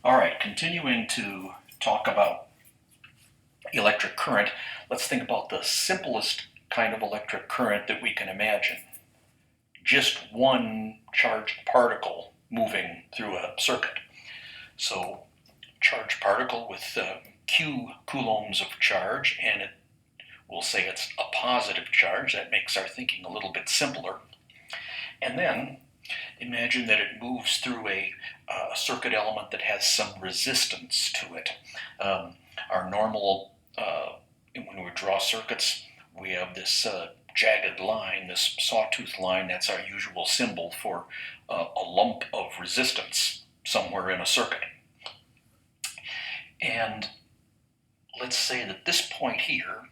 All right, continuing to talk about electric current, let's think about the simplest kind of electric current that we can imagine. Just one charged particle moving through a circuit. So, charged particle with Q coulombs of charge, and we'll say it's a positive charge. That makes our thinking a little bit simpler. And then imagine that it moves through a circuit element that has some resistance to it. Our normal, when we draw circuits, we have this jagged line, this sawtooth line. That's our usual symbol for a lump of resistance somewhere in a circuit. And let's say that this point here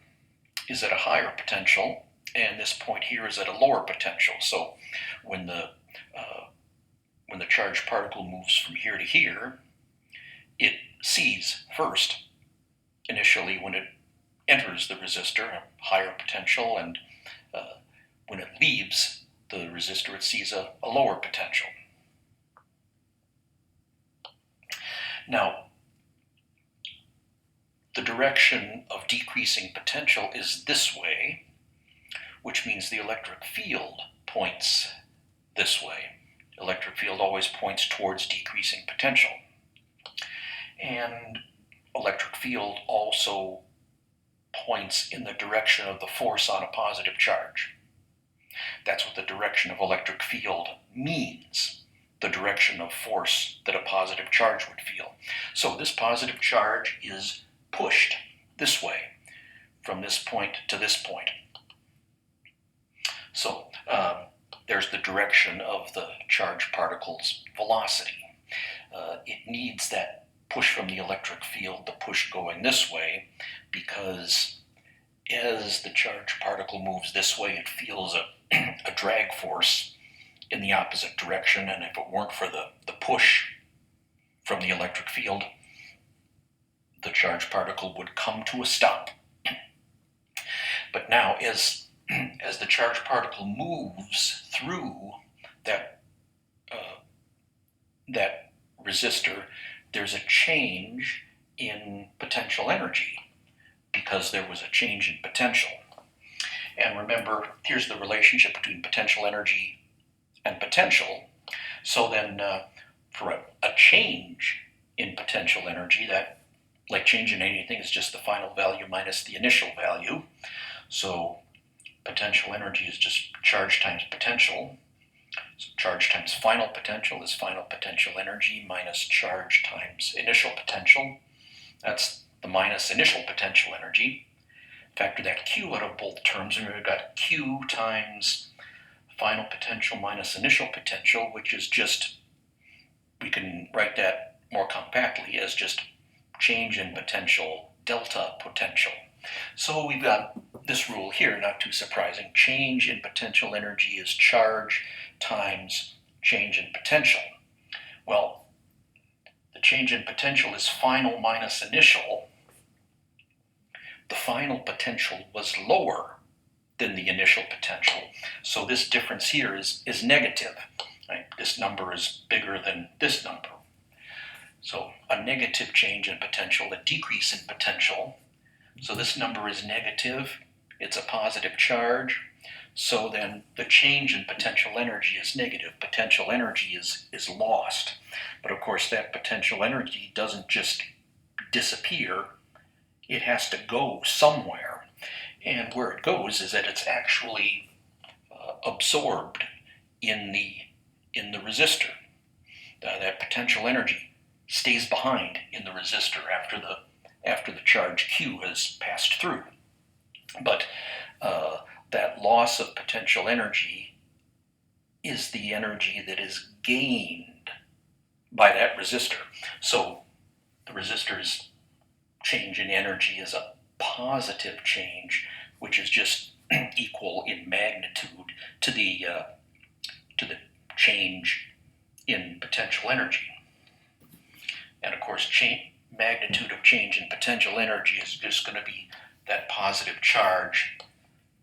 is at a higher potential, and this point here is at a lower potential. So when the charged particle moves from here to here, it sees first, initially when it enters the resistor, a higher potential, and when it leaves the resistor, it sees a lower potential. Now, the direction of decreasing potential is this way, which means the electric field points this way. Electric field always points towards decreasing potential. And electric field also points in the direction of the force on a positive charge. That's what the direction of electric field means, the direction of force that a positive charge would feel. So this positive charge is pushed this way, from this point to this point. So there's the direction of the charged particle's velocity. It needs that push from the electric field, the push going this way, because as the charged particle moves this way, it feels a drag force in the opposite direction, and if it weren't for the push from the electric field, the charged particle would come to a stop. But now, as the charged particle moves through that resistor, there's a change in potential energy because there was a change in potential. And remember, here's the relationship between potential energy and potential. So then for a change in potential energy, that, like change in anything, is just the final value minus the initial value. So potential energy is just charge times potential. So charge times final potential is final potential energy minus charge times initial potential. That's the minus initial potential energy. Factor that Q out of both terms, and we've got Q times final potential minus initial potential, which is just, we can write that more compactly as just change in potential delta potential. So we've got this rule here, not too surprising. Change in potential energy is charge times change in potential. Well, the change in potential is final minus initial. The final potential was lower than the initial potential, so this difference here is negative. Right? This number is bigger than this number. So a negative change in potential, a decrease in potential. So this number is negative, it's a positive charge. So then the change in potential energy is negative. Potential energy is lost. But of course that potential energy doesn't just disappear, it has to go somewhere. And where it goes is that it's actually absorbed in the resistor. That potential energy stays behind in the resistor after the charge Q has passed through. But that loss of potential energy is the energy that is gained by that resistor. So the resistor's change in energy is a positive change, which is just equal in magnitude to the change in potential energy. And of course, magnitude of change in potential energy is just going to be that positive charge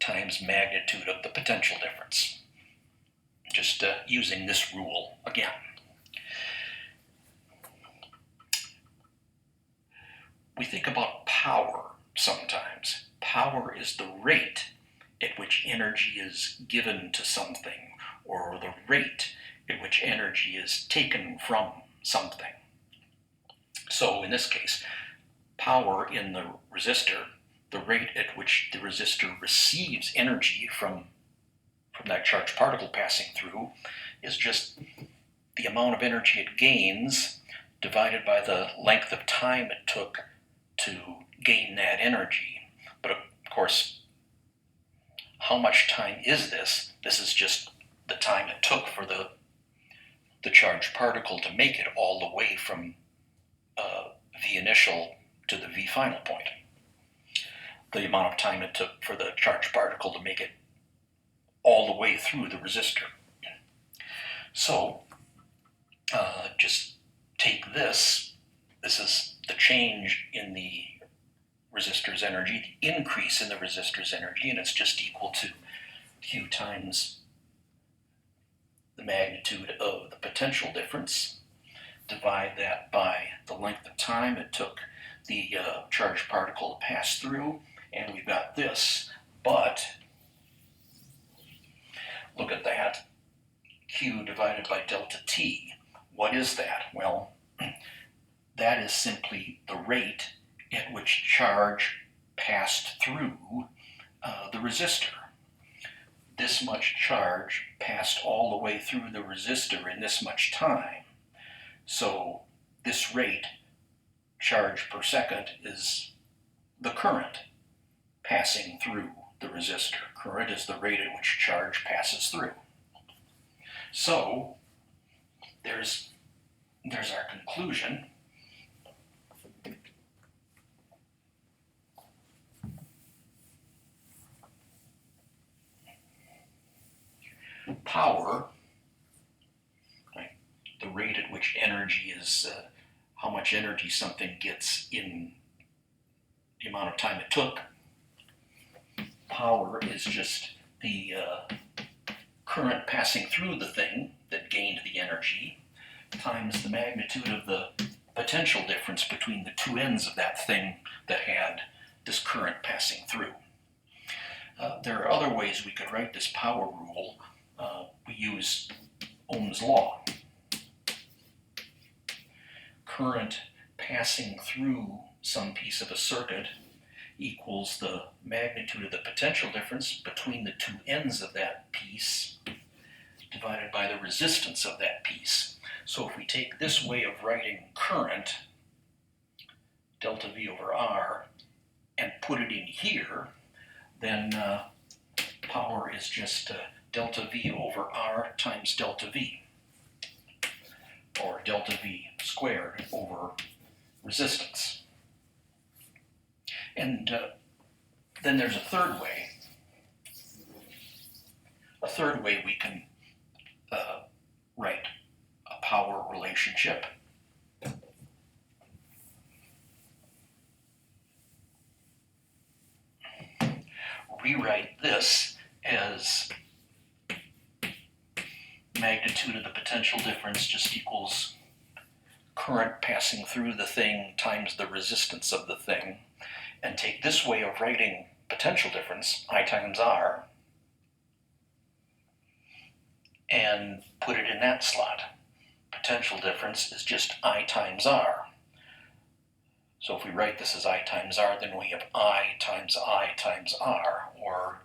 times magnitude of the potential difference. Just using this rule again. we think about power sometimes. Power is the rate at which energy is given to something, or the rate at which energy is taken from something. So in this case, power in the resistor, the rate at which the resistor receives energy from that charged particle passing through, is just the amount of energy it gains divided by the length of time it took to gain that energy. But of course, how much time is this? This is just the time it took for the charged particle to make it all the way from V initial to the V final point. The amount of time it took for the charged particle to make it all the way through the resistor. So just take this. This is the change in the resistor's energy, the increase in the resistor's energy, and it's just equal to Q times the magnitude of the potential difference. Divide that by the length of time it took the charged particle to pass through, and we've got this. But look at that, Q divided by delta T. What is that? Well, that is simply the rate at which charge passed through the resistor. This much charge passed all the way through the resistor in this much time. So this rate, charge per second, is the current passing through the resistor. Current is the rate at which charge passes through. So there's our conclusion. Power, right, the rate at which energy is, how much energy something gets in the amount of time it took. Power is just the current passing through the thing that gained the energy times the magnitude of the potential difference between the two ends of that thing that had this current passing through. There are other ways we could write this power rule. We use Ohm's law. Current passing through some piece of a circuit equals the magnitude of the potential difference between the two ends of that piece divided by the resistance of that piece. So if we take this way of writing current, delta V over R, and put it in here, then power is just delta V over R times delta V, or delta V squared over resistance. And then there's a third way. A third way we can write a power relationship. Rewrite this as magnitude of the potential difference just equals current passing through the thing times the resistance of the thing, and take this way of writing potential difference, I times R, and put it in that slot. Potential difference is just I times R. So if we write this as I times R, then we have I times R, or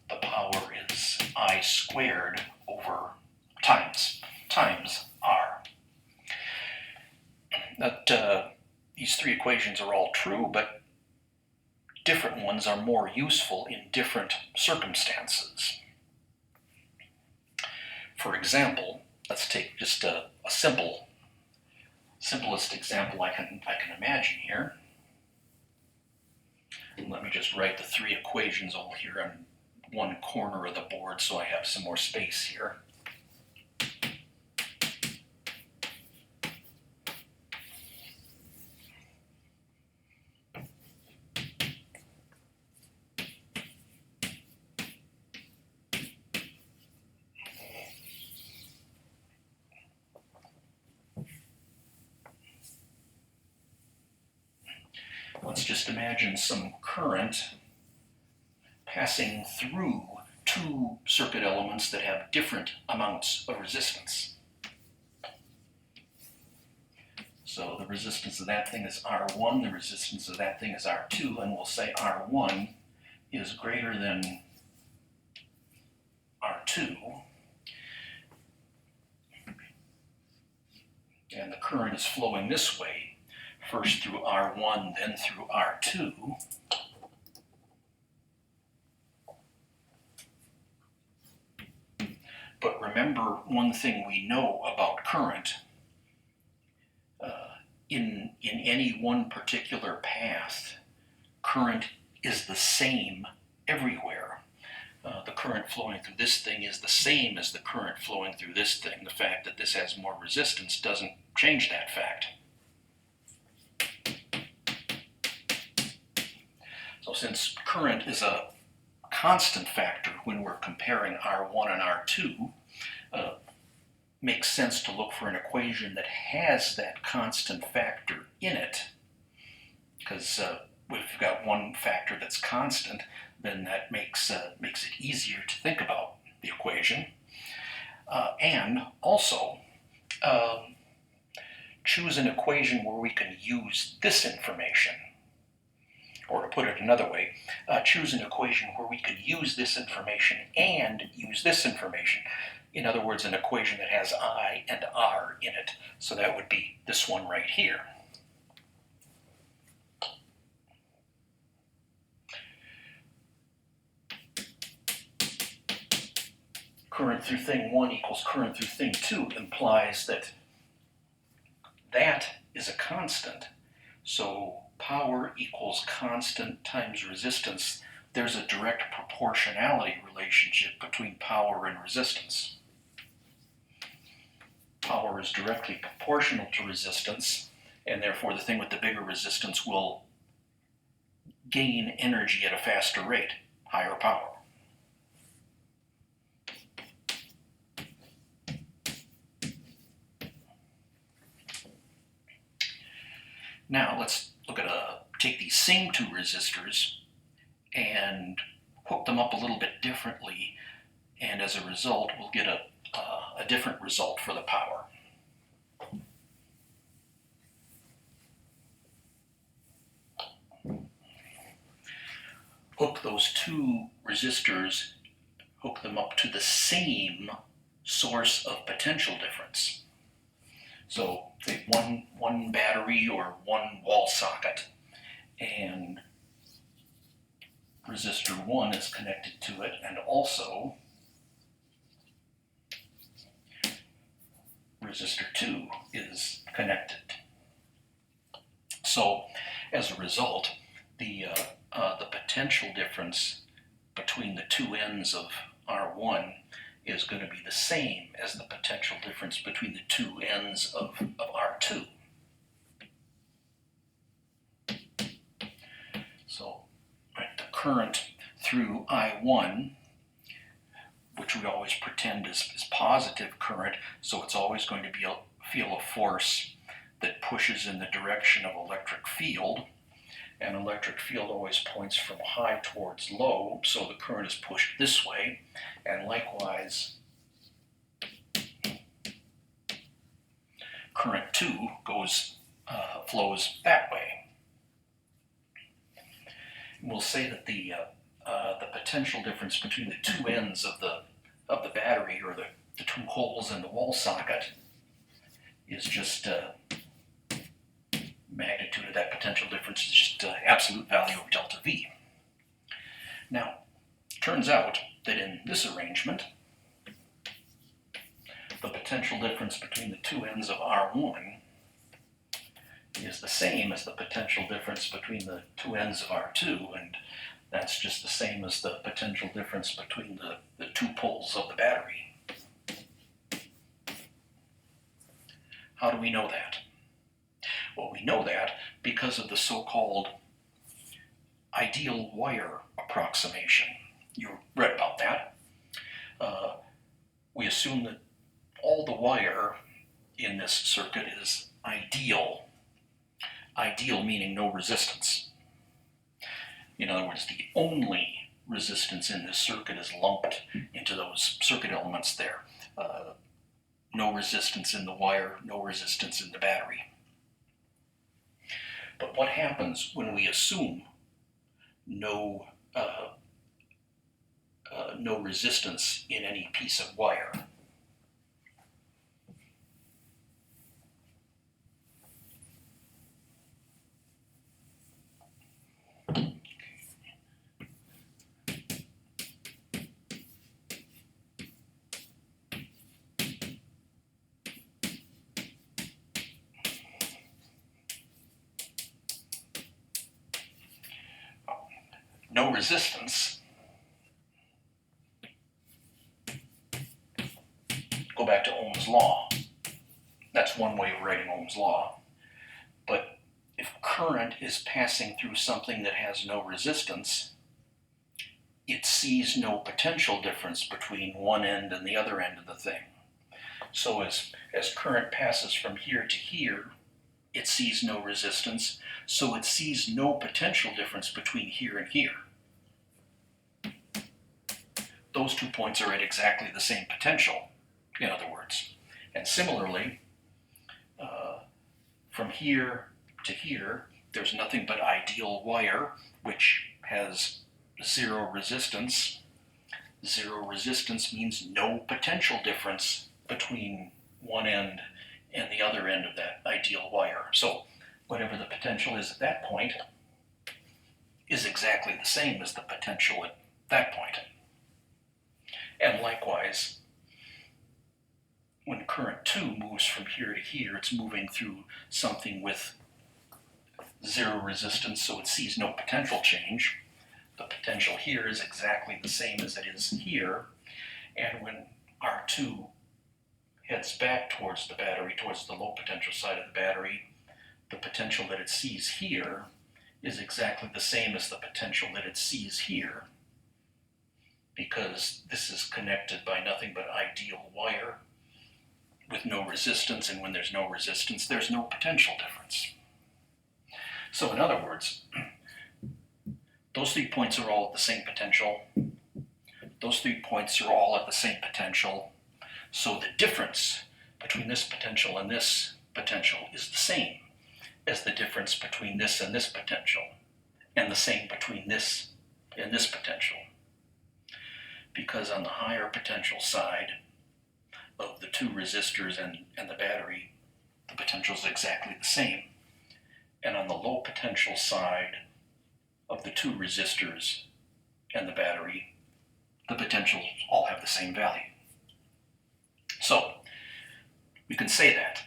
the power is I squared over times R. That these three equations are all true, but different ones are more useful in different circumstances. For example, let's take just a simplest example I can imagine here. And let me just write the three equations over here on one corner of the board so I have some more space here. let's just imagine some current passing through two circuit elements that have different amounts of resistance. So the resistance of that thing is R1, the resistance of that thing is R2, and we'll say R1 is greater than R2. And the current is flowing this way, first through R1, then through R2. But remember one thing we know about current. In any one particular path, current is the same everywhere. The current flowing through this thing is the same as the current flowing through this thing. The fact that this has more resistance doesn't change that fact. So since current is a constant factor when we're comparing R1 and R2, makes sense to look for an equation that has that constant factor in it. Because if you've got one factor that's constant, then that makes it easier to think about the equation. And also, choose an equation where we can use this information. Or to put it another way, choose an equation where we can use this information and use this information. In other words, an equation that has I and R in it. So that would be this one right here. Current through thing 1 equals current through thing 2 implies that that is a constant. So power equals constant times resistance. There's a direct proportionality relationship between power and resistance. Power is directly proportional to resistance, and therefore the thing with the bigger resistance will gain energy at a faster rate, higher power. Now let's look at take these same two resistors and hook them up a little bit differently, and as a result we'll get a different result for the power. Hook those two resistors, hook them up to the same source of potential difference. So take one battery or one wall socket, and resistor 1 is connected to it, and also resistor 2 is connected. So as a result, the potential difference between the two ends of R1 is going to be the same as the potential difference between the two ends of R2. So the current through I1, which we always pretend is positive current, so it's always going to feel a force that pushes in the direction of electric field. And electric field always points from high towards low, so the current is pushed this way, and likewise current 2 flows that way. We'll say that the potential difference between the two ends of the battery, or the two holes in the wall socket, is just magnitude of that potential difference is just absolute value of delta V. Now, it turns out that in this arrangement, the potential difference between the two ends of R1 is the same as the potential difference between the two ends of R2, and that's just the same as the potential difference between the two poles of the battery. How do we know that? Well, we know that because of the so-called ideal wire approximation. You read about that. We assume that all the wire in this circuit is ideal. Ideal meaning no resistance. In other words, the only resistance in this circuit is lumped into those circuit elements there. No resistance in the wire, no resistance in the battery. But what happens when we assume no resistance in any piece of wire? No resistance. Go back to Ohm's law. That's one way of writing Ohm's law. But if current is passing through something that has no resistance, it sees no potential difference between one end and the other end of the thing. So as current passes from here to here, it sees no resistance, so it sees no potential difference between here and here. Those 2 points are at exactly the same potential, in other words. And similarly, from here to here, there's nothing but ideal wire, which has zero resistance. Zero resistance means no potential difference between one end and the other end of that ideal wire. So whatever the potential is at that point is exactly the same as the potential at that point. And likewise, when current 2 moves from here to here, it's moving through something with zero resistance, so it sees no potential change. The potential here is exactly the same as it is here. And when R2 heads back towards the battery, towards the low potential side of the battery, the potential that it sees here is exactly the same as the potential that it sees here, because this is connected by nothing but ideal wire with no resistance, and when there's no resistance, there's no potential difference. So in other words, those 3 points are all at the same potential. Those 3 points are all at the same potential. So the difference between this potential and this potential is the same as the difference between this and this potential, and the same between this and this potential. Because on the higher potential side of the 2 resistors and the battery, the potential is exactly the same. And on the low potential side of the 2 resistors and the battery, the potentials all have the same value. So we can say that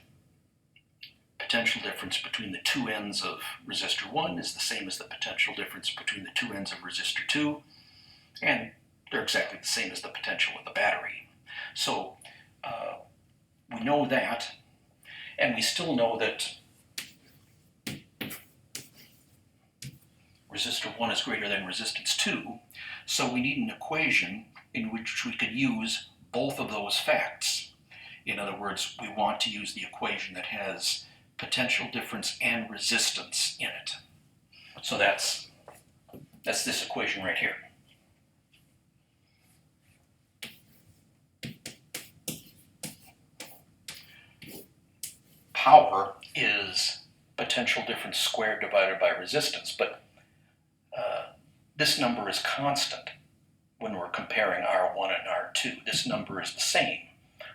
potential difference between the 2 ends of resistor 1 is the same as the potential difference between the 2 ends of resistor 2, and they're exactly the same as the potential of the battery. So we know that, and we still know that resistor 1 is greater than resistance 2, so we need an equation in which we could use both of those facts. In other words, we want to use the equation that has potential difference and resistance in it. So that's this equation right here. Power is potential difference squared divided by resistance, but this number is constant when we're comparing R1 and R2. This number is the same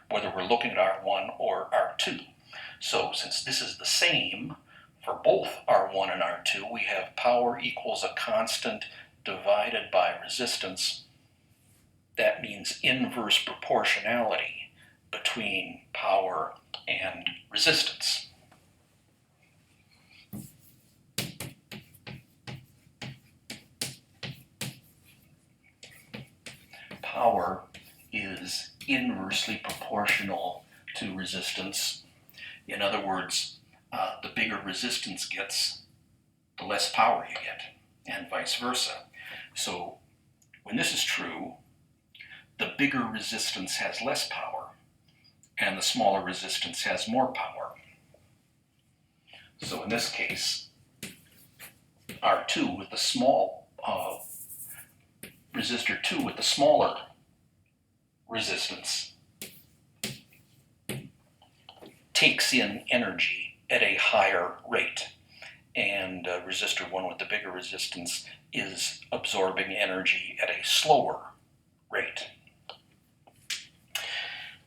whether we're looking at R1 or R2. So since this is the same for both R1 and R2, we have power equals a constant divided by resistance. That means inverse proportionality between power and resistance. Power is inversely proportional to resistance. In other words, the bigger resistance gets, the less power you get, and vice versa. So when this is true, the bigger resistance has less power, and the smaller resistance has more power. So in this case, R2 with the small uh, resistor 2 with the smaller resistance takes in energy at a higher rate, and resistor 1 with the bigger resistance is absorbing energy at a slower rate.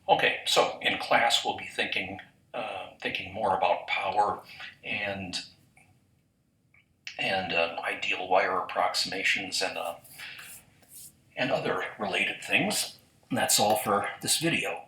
Okay, so in class we'll be thinking more about power and ideal wire approximations and other related things. And that's all for this video.